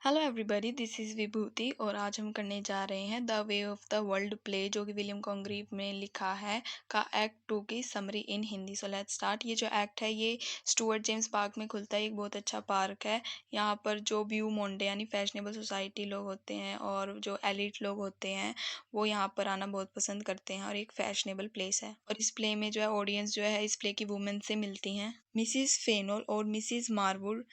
Hello everybody, this is विभूति और आज हम करने जा रहे हैं the way of the world play जो कि विलियम कॉन्ग्रीव ने लिखा है का एक्ट 2 की summary in Hindi. So let's start. ये जो एक्ट है ये स्टुअर्ट जेम्स पार्क में खुलता है। एक बहुत अच्छा पार्क है। यहाँ पर जो व्यू मोंडे यानी फैशनेबल सोसाइटी लोग होते हैं और जो एलिट लोग होते हैं वो यहाँ पर आना बहुत पसंद करते हैं और एक फैशनेबल प्लेस है। और इस प्ले में जो है ऑडियंस जो है इस प्ले की वुमेन से मिलती हैं। मिसिस फेनोल और मिसिस मार्वुड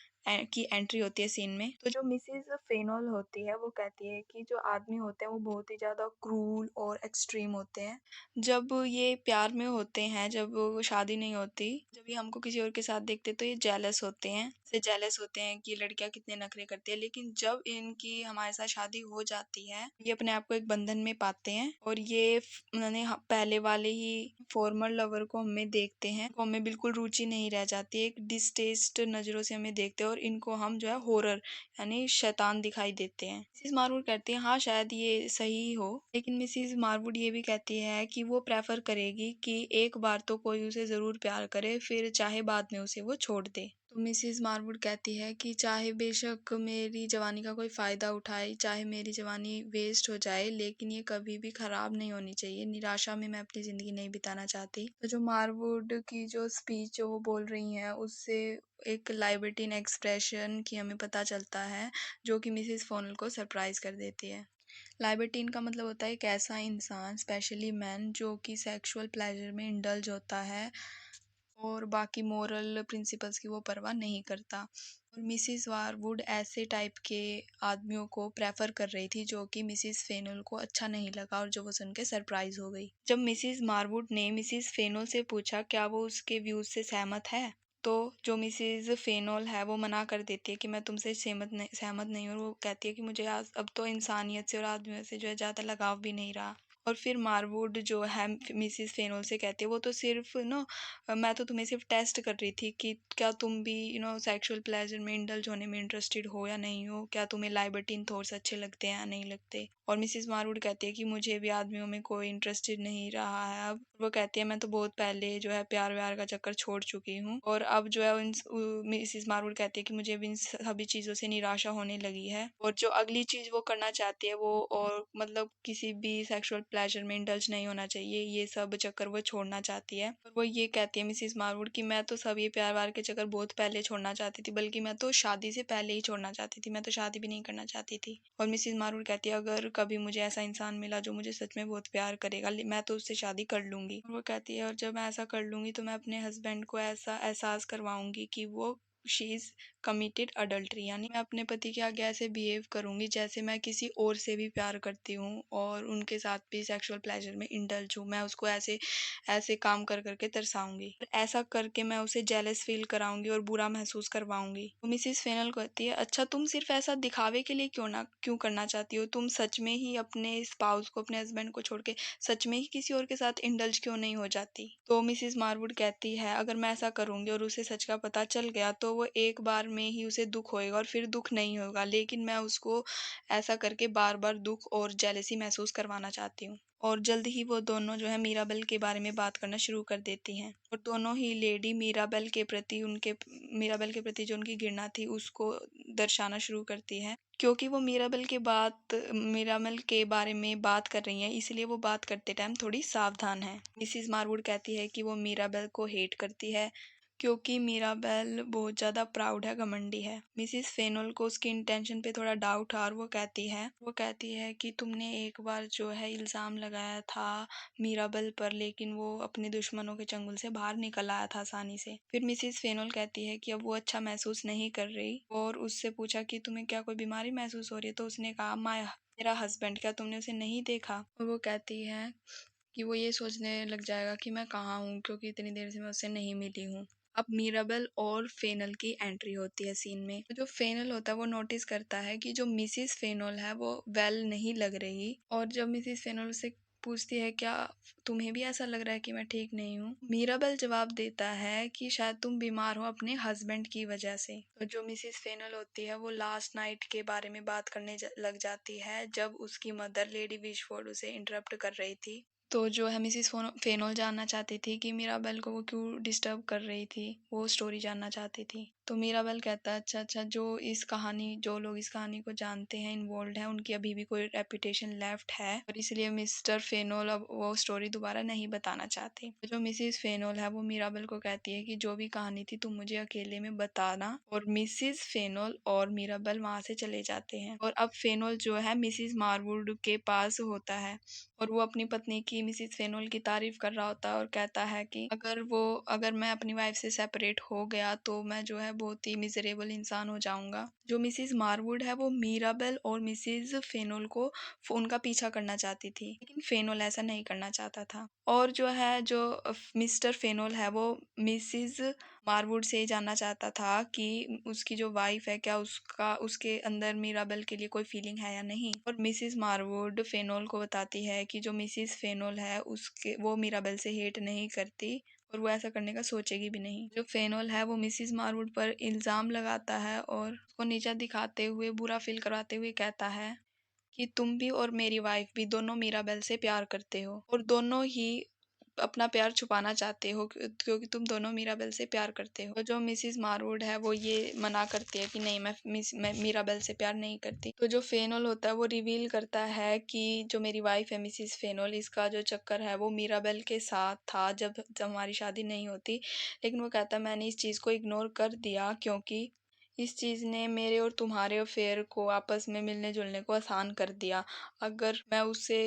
की एंट्री होती है सीन में। तो जो मिसिस फेनोल होती है वो कहती है कि जो आदमी होते हैं वो बहुत ही ज़्यादा क्रूल और एक्सट्रीम होते हैं। जब ये प्यार में होते हैं, जब वो शादी नहीं होती, जब ये हमको किसी और के साथ देखते तो ये जेलस होते हैं, से जेलस होते हैं कि लड़कियां कितने नखरे करती है। लेकिन जब इनकी हमारे साथ शादी हो जाती है ये अपने आप को एक बंधन में पाते हैं और ये उन्होंने पहले वाले ही फॉर्मर लवर को हमें देखते हैं, को हमें बिल्कुल रुचि नहीं रह जाती, एक डिस्टेस्ट नज़रों से हमें देखते हैं और इनको हम जो है हॉरर यानी शैतान दिखाई देते हैं। मिसिस मारवुड कहती है हाँ शायद ये सही हो, लेकिन मिसिस मारवुड ये भी कहती है कि वो प्रेफर करेगी कि एक बार तो कोई उसे ज़रूर प्यार करे, फिर चाहे बाद में उसे वो छोड़ दे। तो मिसिस मारवुड कहती है कि चाहे बेशक मेरी जवानी का कोई फ़ायदा उठाए, चाहे मेरी जवानी वेस्ट हो जाए, लेकिन ये कभी भी ख़राब नहीं होनी चाहिए। निराशा में मैं अपनी ज़िंदगी नहीं बिताना चाहती। तो जो मारवुड की जो स्पीच जो वो बोल रही हैं उससे एक लाइबर्टीन एक्सप्रेशन की हमें पता चलता है जो कि मिसिस फोनल को सरप्राइज़ कर देती है। लाइबर्टीन का मतलब होता है एक ऐसा इंसान, स्पेशली मैन, जो कि सेक्सुअल प्लेजर में इंडल्ज होता है और बाकी मोरल प्रिंसिपल्स की वो परवाह नहीं करता। और मिसिस वारवुड ऐसे टाइप के आदमियों को प्रेफर कर रही थी जो कि मिसिस फेनल को अच्छा नहीं लगा और जो वो सुन के सरप्राइज हो गई। जब मिसिस मारवुड ने मिसिस फेनल से पूछा क्या वो उसके व्यूज से सहमत है, तो जो मिसिस फेनोल है वो मना कर देती है कि मैं तुमसे सहमत नहीं हूँ। और वो कहती है कि मुझे आज अब तो इंसानियत से और आदमियों से जो है ज़्यादा लगाव भी नहीं रहा। और फिर मारवुड जो है मिसिस फेनोल से कहती है वो तो सिर्फ मैं तो तुम्हें सिर्फ टेस्ट कर रही थी कि क्या तुम भी सेक्सुअल प्लेजर में इंडल्ज होने में इंटरेस्टेड हो या नहीं हो, क्या तुम्हें लाइबर्टीन थॉट्स अच्छे लगते हैं या नहीं लगते। और मिसिस मारवुड कहती है कि मुझे भी आदमियों में कोई इंटरेस्टेड नहीं रहा है अब। वो कहती है मैं तो बहुत पहले जो है प्यार व्यार का चक्कर छोड़ चुकी हूँ और अब जो है मिसिस मारवुड कहती है कि मुझे भी इन सभी चीज़ों से निराशा होने लगी है और जो अगली चीज़ वो करना चाहती है वो और मतलब किसी भी सेक्सुअल प्लेजर में इंडल्ज नहीं होना चाहिए, ये सब चक्कर वो छोड़ना चाहती है। और वो ये कहती है मिसिस मारवुड कि मैं तो सभी प्यार व्यार के चक्कर बहुत पहले छोड़ना चाहती थी, बल्कि मैं तो शादी से पहले ही छोड़ना चाहती थी, मैं तो शादी भी नहीं करना चाहती थी। और मिसिस मारवुड कहती है अगर कभी मुझे ऐसा इंसान मिला जो मुझे सच में बहुत प्यार करेगा मैं तो उससे शादी कर लूंगी। और वो कहती है और जब मैं ऐसा कर लूंगी तो मैं अपने हस्बैंड को ऐसा एहसास करवाऊंगी कि वो शी इज़ कमिटेड अडल्ट्री, यानी मैं अपने पति के आगे ऐसे बिहेव करूंगी जैसे मैं किसी और से भी प्यार करती हूँ और उनके साथ भी सेक्सुअल प्लेजर में इंडल्ज हूँ। मैं उसको ऐसे ऐसे काम कर करके तरसाऊंगी, ऐसा करके मैं उसे जेलस फील कराऊंगी और बुरा महसूस करवाऊंगी। तो मिसिस फेनल कहती है अच्छा तुम सिर्फ ऐसा दिखावे के लिए क्यों करना चाहती हो, तुम सच में ही अपने स्पाउस को, अपने हस्बैंड को छोड़ के सच में ही किसी और के साथ इंडल्ज क्यों नहीं हो जाती। तो मिसिस मारवुड कहती है अगर मैं ऐसा करूंगी और उसे सच का पता चल गया तो वो एक बार में ही उसे दुख होएगा और फिर दुख नहीं होगा, लेकिन मैं उसको ऐसा करके बार बार दुख और जेलसी महसूस करवाना चाहती हूँ। और जल्द ही वो दोनों जो है मीराबेल के बारे में बात करना शुरू कर देती हैं और दोनों ही लेडी मीराबेल के प्रति जो उनकी घृणा थी उसको दर्शाना शुरू करती है। क्योंकि वो मीराबेल के बारे में बात कर रही हैं इसलिए वो बात करते टाइम थोड़ी सावधान है। मिसिस मारवुड कहती है कि वो मीराबेल को हेट करती है क्योंकि मीराबेल बहुत ज़्यादा प्राउड है, घमंडी है। मिसिस फेनोल को उसकी इंटेंशन पे थोड़ा डाउट है और वो कहती है कि तुमने एक बार जो है इल्ज़ाम लगाया था मीराबेल पर, लेकिन वो अपने दुश्मनों के चंगुल से बाहर निकल आया था आसानी से। फिर मिसिस फेनोल कहती है कि अब वो अच्छा महसूस नहीं कर रही और उससे पूछा कि तुम्हें क्या कोई बीमारी महसूस हो रही है, तो उसने कहा मेरा हस्बैंड, क्या तुमने उसे नहीं देखा। और वो कहती है कि वो ये सोचने लग जाएगा कि मैं कहाँ हूँ क्योंकि इतनी देर से मैं उससे नहीं मिली हूँ। अब मीराबेल और फेनल की एंट्री होती है सीन में। तो जो फेनल होता है वो नोटिस करता है कि जो मिसिस फेनल है वो वेल नहीं लग रही और जब मिसिस फेनल से पूछती है क्या तुम्हें भी ऐसा लग रहा है कि मैं ठीक नहीं हूँ, मीराबेल जवाब देता है कि शायद तुम बीमार हो अपने हस्बैंड की वजह से। तो जो मिसिस फेनल होती है वो लास्ट नाइट के बारे में बात करने लग जाती है जब उसकी मदर लेडी विशफोर्ड उसे इंटरप्ट कर रही थी। तो जो है मिसिस फेनोल जानना चाहती थी कि मीराबेल को वो क्यों डिस्टर्ब कर रही थी, वो स्टोरी जानना चाहती थी। तो मीराबेल कहता है अच्छा जो लोग इस कहानी को जानते हैं, इन्वॉल्व हैं, उनकी अभी भी कोई रेपुटेशन लेफ्ट है और इसलिए मिस्टर फेनोल अब वो स्टोरी दोबारा नहीं बताना चाहते। तो जो मिसिस फेनोल है वो मीराबेल को कहती है कि जो भी कहानी थी तुम मुझे अकेले में बताना, और मिसिस फेनोल और मीराबेल वहां से चले जाते हैं। और अब फेनोल जो है मिसिस मारवुड के पास होता है और वो अपनी पत्नी की मिसिस फेनोल की तारीफ कर रहा होता है और कहता है कि अगर मैं अपनी वाइफ से सेपरेट हो गया तो मैं जो है बहुत ही मिजरेबल इंसान हो जाऊंगा। जो मिसिस मारवुड है वो मीराबेल और मिसिस फेनोल को फोन का पीछा करना चाहती थी, लेकिन फेनोल ऐसा नहीं करना चाहता था। और जो मिस्टर फेनोल है वो मिसिस मारवुड से ही जानना चाहता था कि उसकी जो वाइफ है क्या उसके अंदर मीराबेल के लिए कोई फीलिंग है या नहीं। और मिसिस मारवुड फेनोल को बताती है कि जो मिसिस फेनोल है उसके वो मीराबेल से हेट नहीं करती और वो ऐसा करने का सोचेगी भी नहीं। जो फेनोल है वो मिसिस मारवुड पर इल्जाम लगाता है और उसको नीचा दिखाते हुए बुरा फील करवाते हुए कहता है कि तुम भी और मेरी वाइफ भी दोनों मीराबेल से प्यार करते हो और दोनों ही अपना प्यार छुपाना चाहते हो क्योंकि तुम दोनों मीराबेल से प्यार करते हो। तो जो मिसिस मारवुड है वो ये मना करती है कि नहीं, मैं मीराबेल से प्यार नहीं करती। तो जो फेनोल होता है वो रिवील करता है कि जो मेरी वाइफ है मिसिस फेनोल, इसका जो चक्कर है वो मीराबेल के साथ था जब हमारी शादी नहीं होती। लेकिन वो कहता है मैंने इस चीज़ को इग्नोर कर दिया क्योंकि इस चीज़ ने मेरे और तुम्हारे अफेयर को आपस में मिलने जुलने को आसान कर दिया। अगर मैं उससे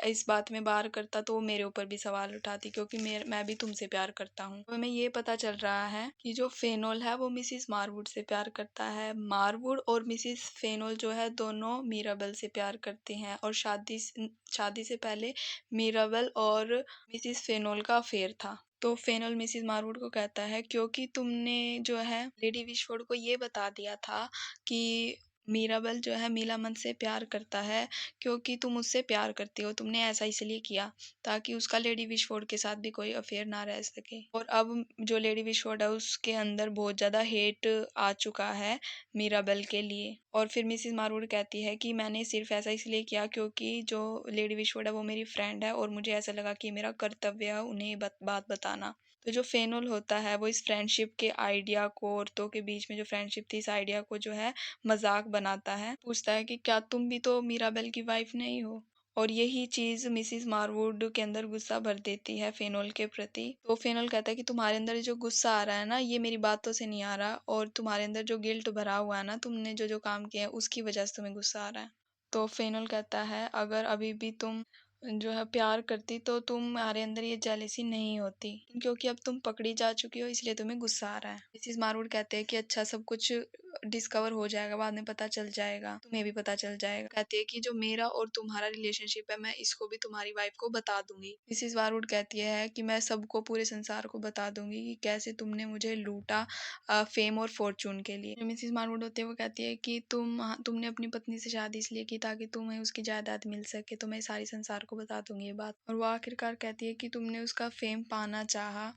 इस बात में बार करता तो वो मेरे ऊपर भी सवाल उठाती क्योंकि मैं भी तुमसे प्यार करता हूँ। तो हमें ये पता चल रहा है कि जो फेनोल है वो मिसिस मारवुड से प्यार करता है। मारवुड और मिसिस फेनोल जो है दोनों मीराबेल से प्यार करते हैं और शादी से पहले मीराबेल और मिसिस फेनोल का अफेयर था। तो फेनोल मिसिस मारवुड को कहता है क्योंकि तुमने जो है लेडी विशफोर्ड को ये बता दिया था कि मीराबेल जो है मीलामन से प्यार करता है क्योंकि तुम उससे प्यार करती हो, तुमने ऐसा इसलिए किया ताकि उसका लेडी विशफोर्ड के साथ भी कोई अफेयर ना रह सके। और अब जो लेडी विशफोर्ड है उसके अंदर बहुत ज़्यादा हेट आ चुका है मीराबेल के लिए। और फिर मिसिस मारवुड कहती है कि मैंने सिर्फ ऐसा इसलिए किया क्योंकि जो लेडी विशवुड है वो मेरी फ्रेंड है और मुझे ऐसा लगा कि मेरा कर्तव्य है उन्हें बात बताना। तो जो फेनोल होता है वो इस फ्रेंडशिप के आइडिया को, औरतों के बीच में जो फ्रेंडशिप थी इस आइडिया को जो है मजाक बनाता है। पूछता है कि क्या तुम भी तो मीराबेल की वाइफ नहीं हो। और यही चीज मिसिस मारवुड के अंदर गुस्सा भर देती है फेनोल के प्रति। तो फेनोल कहता है कि तुम्हारे अंदर जो गुस्सा आ रहा है ना ये मेरी बातों से नहीं आ रहा, और तुम्हारे अंदर जो गिल्ट भरा हुआ है ना, तुमने जो जो काम किया है उसकी वजह से तुम्हें गुस्सा आ रहा है। तो फेनोल कहता है अगर अभी भी तुम जो है प्यार करती तो तुम्हारे अंदर ये जेलेसी नहीं होती, क्योंकि अब तुम पकड़ी जा चुकी हो इसलिए तुम्हें गुस्सा आ रहा है। मिसिस मारवुड कहते हैं कि अच्छा सब कुछ डिस्कवर हो जाएगा, बाद में पता चल जाएगा, तुम्हें भी पता चल जाएगा। कहते हैं कि जो मेरा और तुम्हारा रिलेशनशिप है मैं इसको भी तुम्हारी वाइफ को बता दूंगी। मिसिस मारवुड कहती है कि मैं सबको पूरे संसार को बता दूंगी कि कैसे तुमने मुझे लूटा फेम और फॉर्चून के लिए। मिसिस मारवुड होती है वो कहती है कि तुमने अपनी पत्नी से शादी इसलिए की ताकि तुम्हें उसकी जायदाद मिल सके, तो मैं सारी संसार को बता दूंगी ये बात। और वो आखिरकार कहती है कि तुमने उसका फेम पाना चाहा।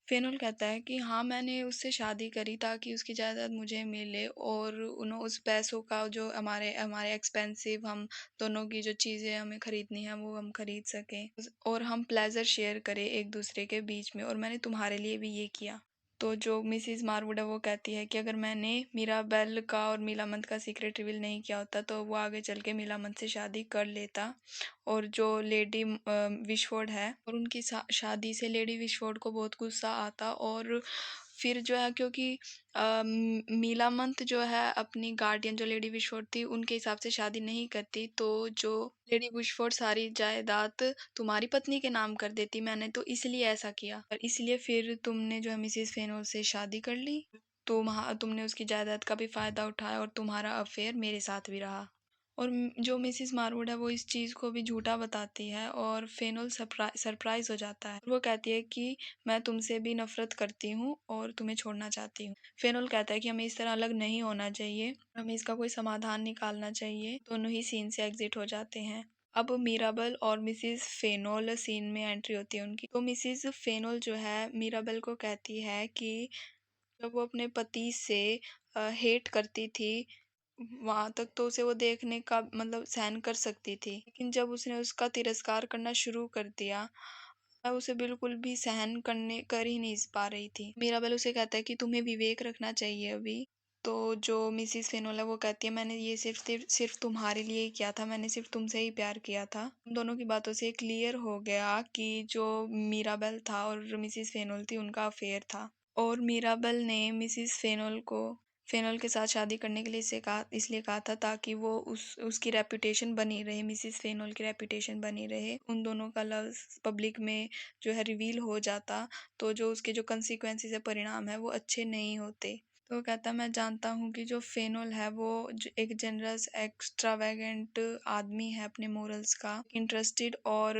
फेनुल कहता है कि हाँ मैंने उससे शादी करी ताकि उसकी जायदाद मुझे मिले और उन्हों उस पैसों का जो हमारे हमारे एक्सपेंसिव हम दोनों की जो चीज़ें हमें खरीदनी है वो हम खरीद सकें और हम प्लेजर शेयर करें एक दूसरे के बीच में, और मैंने तुम्हारे लिए भी ये किया। तो जो मिसिस मारवुड है वो कहती है कि अगर मैंने मीराबेल का और मीलामंत का सीक्रेट रिवील नहीं किया होता तो वो आगे चल के मीलामंत से शादी कर लेता। और जो लेडी विशफोर्ड है और उनकी शादी से लेडी विशफोर्ड को बहुत गुस्सा आता, और फिर जो है क्योंकि मीलामंत जो है अपनी गार्डियन जो लेडी विशफोर्ड थी उनके हिसाब से शादी नहीं करती, तो जो लेडी विशफोर्ड सारी जायदाद तुम्हारी पत्नी के नाम कर देती, मैंने तो इसलिए ऐसा किया और इसलिए फिर तुमने जो है मिसिस फेनोल से शादी कर ली। तुमने उसकी जायदाद का भी फायदा उठाया और तुम्हारा अफेयर मेरे साथ भी रहा। और जो मिसिस मारवुड है वो इस चीज़ को भी झूठा बताती है और फेनोल सरप्राइज हो जाता है। वो कहती है कि मैं तुमसे भी नफरत करती हूँ और तुम्हें छोड़ना चाहती हूँ। फेनोल कहता है कि हमें इस तरह अलग नहीं होना चाहिए, हमें इसका कोई समाधान निकालना चाहिए। दोनों ही सीन से एग्जिट हो जाते हैं। अब मीराबेल और मिसिस फेनोल सीन में एंट्री होती है उनकी। तो मिसिस फेनोल जो है मीराबेल को कहती है कि जब वो अपने पति से हेट करती थी वहां तक तो उसे वो देखने का मतलब सहन कर सकती थी, लेकिन जब उसने उसका तिरस्कार करना शुरू कर दिया उसे बिल्कुल भी सहन करने कर ही नहीं पा रही थी। मीराबेल उसे कहता है कि तुम्हें विवेक रखना चाहिए अभी। तो जो मिसेस फेनोल है वो कहती है मैंने ये सिर्फ तुम्हारे लिए ही किया था, मैंने सिर्फ तुमसे ही प्यार किया था। उन दोनों की बातों से क्लियर हो गया कि जो मीराबेल था और मिसेस फेनोल थी उनका अफेयर था। और मीराबेल ने मिसेस फेनोल के साथ शादी करने के लिए इसलिए कहा था ताकि वो उसकी रेपुटेशन बनी रहे, मिसेस फेनोल की रेपुटेशन बनी रहे। उन दोनों का लव पब्लिक में जो है रिवील हो जाता तो जो उसके जो कंसिक्वेंसेस है, परिणाम है, वो अच्छे नहीं होते। तो वो कहता मैं जानता हूँ कि जो फेनोल है वो एक जनरस एक्स्ट्रावेगेंट आदमी है अपने मोरल्स का, इंटरेस्टेड और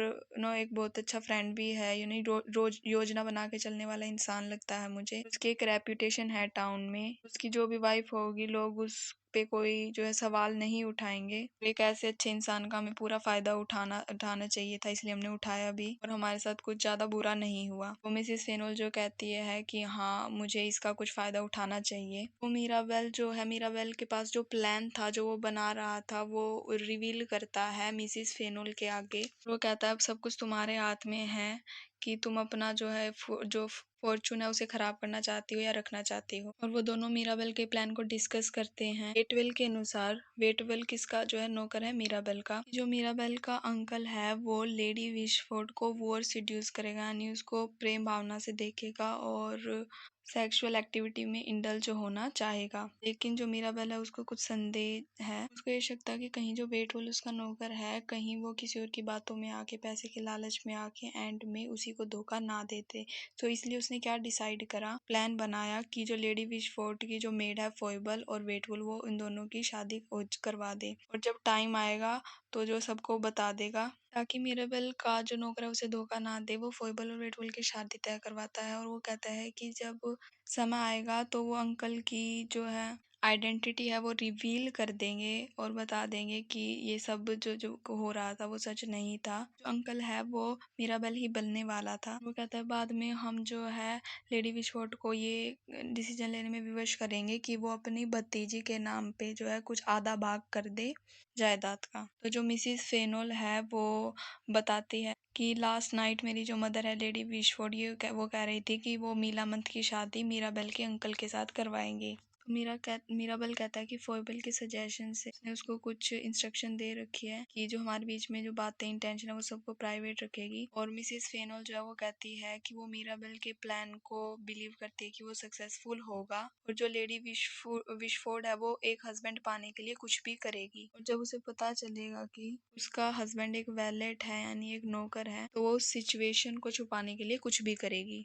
एक बहुत अच्छा फ्रेंड भी है, रोज योजना बना के चलने वाला इंसान लगता है मुझे। उसकी एक रेपुटेशन है टाउन में, उसकी जो भी वाइफ होगी लोग उस पे कोई जो है सवाल नहीं उठाएंगे। एक ऐसे अच्छे इंसान का हमें पूरा फायदा उठाना चाहिए था, इसलिए हमने उठाया भी और हमारे साथ कुछ ज्यादा बुरा नहीं हुआ। वो मिसेस फेनोल जो कहती है कि हाँ मुझे इसका कुछ फायदा उठाना चाहिए। वो मीराबेल के पास जो प्लान था जो वो बना रहा था वो रिवील करता है मिसेस फेनोल के आगे। वो कहता है अब सब कुछ तुम्हारे हाथ में है कि तुम अपना जो है जो फॉर्चून है उसे खराब करना चाहती हो या रखना चाहती हो। और वो दोनों मीराबेल के प्लान को डिस्कस करते हैं। वेटवेल के अनुसार, वेटवेल किसका जो है नौकर है, मीराबेल का। जो मीराबेल का अंकल है वो लेडी विशफोर्ड को वोर सिड्यूस करेगा, यानी उसको प्रेम भावना से देखेगा और सेक्सुअल एक्टिविटी में इंडल्ज होना चाहेगा। लेकिन जो मीराबेल है उसको कुछ संदेह है, उसको ये शक था कि कहीं जो वेटवेल उसका नौकर है कहीं वो किसी और की बातों में आके, पैसे के लालच में आके एंड में उसी को धोखा ना देते। तो इसलिए उसने क्या डिसाइड करा, प्लान बनाया कि जो लेडी विशफोर्ड की जो मेड है फोइबल और वेटवुल, वो इन दोनों की शादी करवा दे और जब टाइम आएगा तो जो सबको बता देगा ताकि मीराबेल का जो नौकर है उसे धोखा ना दे। वो फोइबल और वेटवुल की शादी तय करवाता है और वो कहता है कि जब समय आएगा तो वो अंकल की जो है आइडेंटिटी है वो रिवील कर देंगे और बता देंगे कि ये सब जो जो हो रहा था वो सच नहीं था। जो अंकल है वो मीराबेल ही बनने वाला था। वो कहता है बाद में हम जो है लेडी विशफोर्ड को ये डिसीजन लेने में विवश करेंगे कि वो अपनी भतीजी के नाम पे जो है कुछ आधा भाग कर दे जायदाद का। तो जो मिसिस फेनोल है वो बताती है कि लास्ट नाइट मेरी जो मदर है लेडी विशफोर्ड वो कह रही थी कि वो मीलामंत की शादी मीराबेल के अंकल के साथ करवाएंगी। मीराबेल कहता है कि फोइबल के सजेशन से उसने उसको कुछ इंस्ट्रक्शन दे रखी है कि जो हमारे बीच में जो बातें इंटेंशन है वो सबको प्राइवेट रखेगी। और मिसेस फेनोल जो है वो कहती है कि वो मीराबेल के प्लान को बिलीव करती है कि वो सक्सेसफुल होगा और जो लेडी विशफोर्ड है वो एक हस्बैंड पाने के लिए कुछ भी करेगी। और जब उसे पता चलेगा कि उसका हस्बैंड एक वैलेट है यानी एक नौकर है तो वो उस सिचुएशन को छुपाने के लिए कुछ भी करेगी।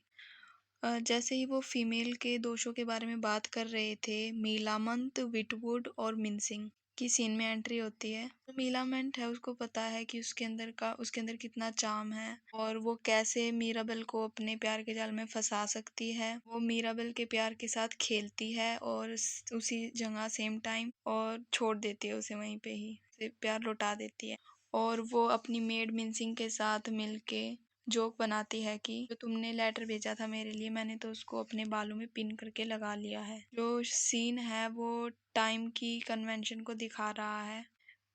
जैसे ही वो फीमेल के दोषों के बारे में बात कर रहे थे, मीलामंत, विटवुड और मिनसिंग की सीन में एंट्री होती है। तो मीलामेंट है उसको पता है कि उसके अंदर कितना चार्म है और वो कैसे मीराबेल को अपने प्यार के जाल में फंसा सकती है। वो मीराबेल के प्यार के साथ खेलती है और उसी जगह सेम टाइम और छोड़ देती है उसे वहीं पे ही, उसे प्यार लौटा देती है। और वो अपनी मेड मिनसिंग के साथ मिलके जोक बनाती है कि जो तुमने लेटर भेजा था मेरे लिए मैंने तो उसको अपने बालों में पिन करके लगा लिया है। जो सीन है वो टाइम की कन्वेंशन को दिखा रहा है,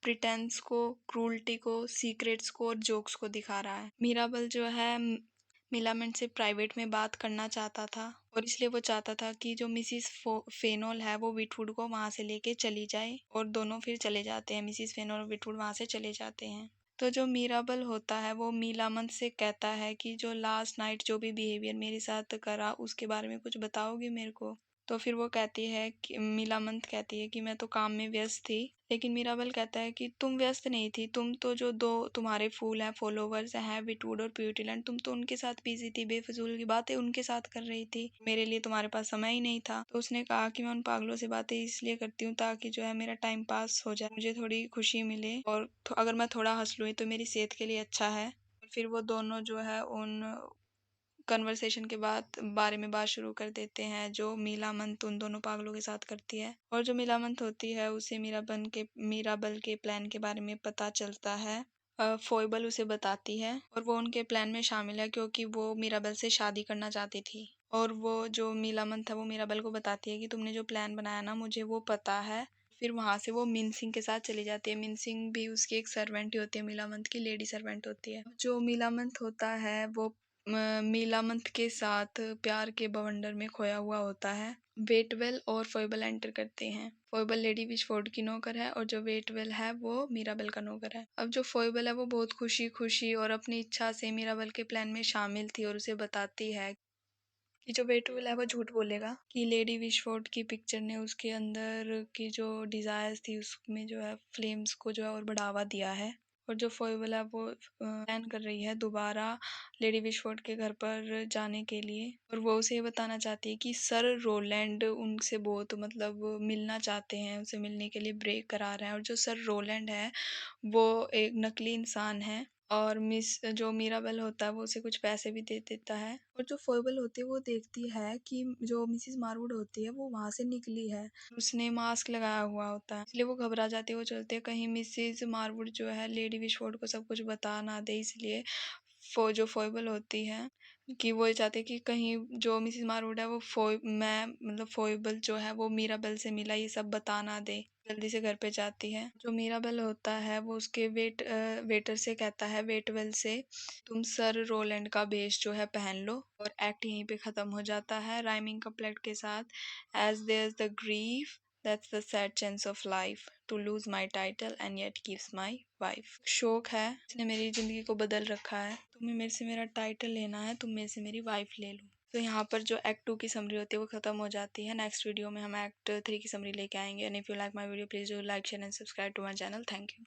प्रिटेंस को, क्रूल्टी को, सीक्रेट्स को और जोक्स को दिखा रहा है। मीराबल जो है मिलामेंट से प्राइवेट में बात करना चाहता था और इसलिए वो चाहता था कि जो मिसिस फेनोल है वो विटवुड को वहां से लेके चली जाए और दोनों फिर चले जाते हैं। मिसिस फेनोल और विटवुड वहां से चले जाते हैं। तो जो मीराबल होता है वो मीलामंत से कहता है कि जो लास्ट नाइट जो भी बिहेवियर मेरे साथ करा उसके बारे में कुछ बताओगी मेरे को। तो फिर वो कहती है कि मीलामंत कहती है कि मैं तो काम में व्यस्त थी। लेकिन मीराबल कहता है कि तुम व्यस्त नहीं थी, तुम तो जो दो तुम्हारे फूल हैं, फॉलोवर्स हैं, विटवुड और प्यूटीलैंड, तुम तो उनके साथ बिजी थी, बेफजूल की बातें उनके साथ कर रही थी, मेरे लिए तुम्हारे पास समय ही नहीं था। तो उसने कहा कि मैं उन पागलों से बातें इसलिए करती हूँ ताकि जो है मेरा टाइम पास हो जाए, मुझे थोड़ी खुशी मिले और अगर मैं थोड़ा हंस लूँ तो मेरी सेहत के लिए अच्छा है। फिर वो दोनों जो है उन कन्वर्सेशन के बाद बारे में बात शुरू कर देते हैं जो मीलामंत उन दोनों पागलों के साथ करती है। और जो मीलामंत होती है उसे मीराबल के प्लान के बारे में पता चलता है। फोइबल उसे बताती है और वो उनके प्लान में शामिल है क्योंकि वो मीराबल से शादी करना चाहती थी। और वो जो मीलामंत है वो मीराबल को बताती है कि तुमने जो प्लान बनाया ना मुझे वो पता है। फिर वहां से वो मिनसिंग के साथ चली जाती है। मिनसिंग भी उसकी एक सर्वेंट ही होती है, मीलामंत की लेडी सर्वेंट होती है। जो मीलामंत होता है वो मीलामंत के साथ प्यार के बवंडर में खोया हुआ होता है। वेटवेल और फोइबल एंटर करते हैं। फोइबल लेडी विचफोर्ड की नौकर है और जो वेटवेल है वो मीराबेल का नौकर है। अब जो फोइबल है वो बहुत खुशी खुशी और अपनी इच्छा से मीराबेल के प्लान में शामिल थी और उसे बताती है कि जो वेटवेल है वो झूठ बोलेगा कि लेडी विचफोर्ड की पिक्चर ने उसके अंदर की जो डिजायर्स थी उसमें जो है फ्लेम्स को जो है और बढ़ावा दिया है। और जो फोइबल है वो प्लान कर रही है दोबारा लेडी विचफोर्ड के घर पर जाने के लिए और वो उसे ये बताना चाहती है कि सर रोलैंड उनसे बहुत मतलब मिलना चाहते हैं, उसे मिलने के लिए ब्रेक करा रहे हैं। और जो सर रोलैंड है वो एक नकली इंसान है और मिस जो मीराबेल होता है वो उसे कुछ पैसे भी दे देता है। और जो फोइबल होती है वो देखती है कि जो मिसिस मारवुड होती है वो वहां से निकली है, उसने मास्क लगाया हुआ होता है, इसलिए वो घबरा जाती है। वो चलते कहीं मिसिस मारवुड जो है लेडी विचफोर्ड को सब कुछ बता ना दे, इसलिए जो फोइबल होती है कि वो ये चाहते कि कहीं जो मिसिस मारवुड है वो फोइबल जो है वो मीराबेल से मिला ये सब बता ना दे, जल्दी से घर पे जाती है। जो मीराबेल होता है वो उसके वेटर से कहता है, वेटवेल से, तुम सर रोलैंड का भेष जो है पहन लो। और एक्ट यहीं पे खत्म हो जाता है राइमिंग कपलेट के साथ। As there is the grief that's the sad chance of life to lose my title and yet keeps my wife. शोक है इसने मेरी जिंदगी को बदल रखा है, तुम्हें मेरे से मेरा टाइटल लेना है, तुम मेरे से मेरी वाइफ ले लो। तो यहाँ पर जो एक्ट 2 की समरी होती है वो खत्म हो जाती है। नेक्स्ट वीडियो में हम एक्ट 3 की समरी लेके आएंगे। And if you like my video please do like share and subscribe to my channel. Thank you.